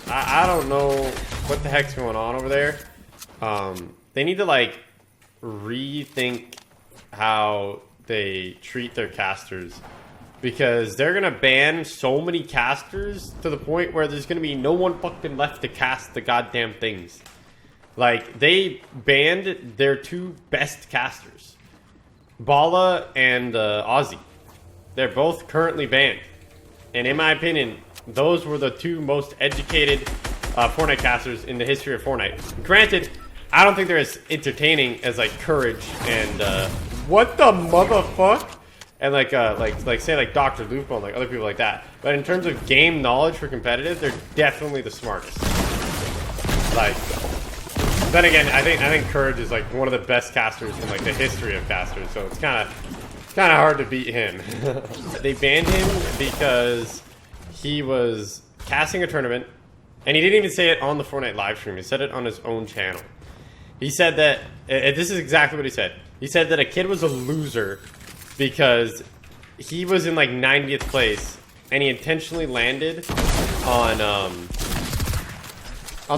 I don't know what the heck's going on over there. They need to like rethink how they treat their casters, because they're gonna ban so many casters to the point where there's gonna be no one fucking left to cast the goddamn things. Like, they banned their two best casters, Bala and Aussie. They're both currently banned, and in my opinion, those were the two most educated Fortnite casters in the history of Fortnite. Granted, I don't think they're as entertaining as like Courage and what the motherfuck, and like say like Dr. Lupo and like other people like that. But in terms of game knowledge for competitive, they're definitely the smartest. Like, then again, I think Courage is like one of the best casters in like the history of casters, so it's kind of hard to beat him. They banned him because he was casting a tournament, and he didn't even say it on the Fortnite live stream. He said it on his own channel. He said that, this is exactly what he said. He said that a kid was a loser because he was in like 90th place, and he intentionally landed on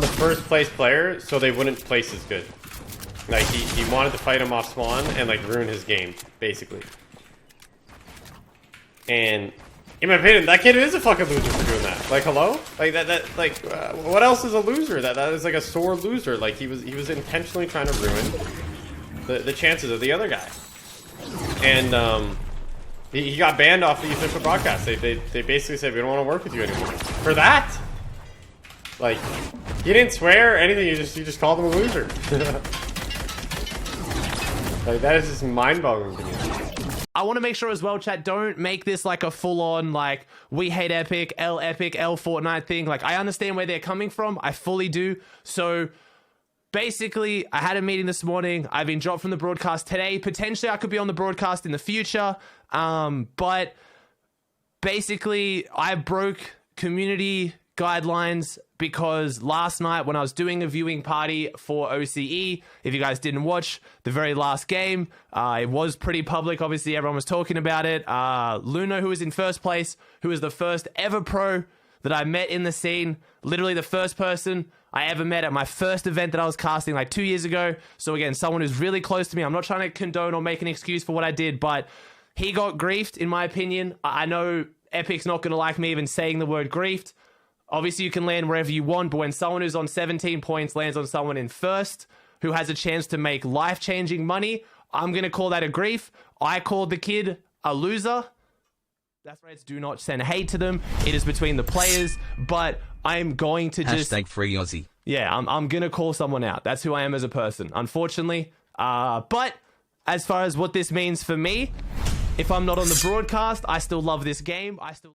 the first place player so they wouldn't place as good. Like, he wanted to fight him off spawn and like ruin his game, basically. And in my opinion, that kid is a fucking loser for doing that. Like, hello? Like, what else is a loser? That is like a sore loser. Like, he was intentionally trying to ruin the chances of the other guy. And, he got banned off the official broadcast. They basically said, we don't want to work with you anymore. For that? Like, he didn't swear or anything, you just called him a loser. Like, that is just mind-boggling to me. I want to make sure as well, chat, don't make this like a full-on, like, we hate Epic, L Fortnite thing. Like, I understand where they're coming from. I fully do. So, basically, I had a meeting this morning. I've been dropped from the broadcast today. Potentially, I could be on the broadcast in the future. But, basically, I broke community guidelines because last night when I was doing a viewing party for OCE, if you guys didn't watch the very last game, it was pretty public. Obviously, everyone was talking about it. Luno, who was in first place, who was the first ever pro that I met in the scene, literally the first person I ever met at my first event that I was casting like 2 years ago. So again, someone who's really close to me. I'm not trying to condone or make an excuse for what I did, but he got griefed, in my opinion. I know Epic's not going to like me even saying the word griefed. Obviously, you can land wherever you want, but when someone who's on 17 points lands on someone in first, who has a chance to make life-changing money, I'm going to call that a grief. I called the kid a loser. That's right, do not send hate to them. It is between the players, but I'm going to just... Hashtag free Aussie. Yeah, I'm going to call someone out. That's who I am as a person, unfortunately. But as far as what this means for me, if I'm not on the broadcast, I still love this game.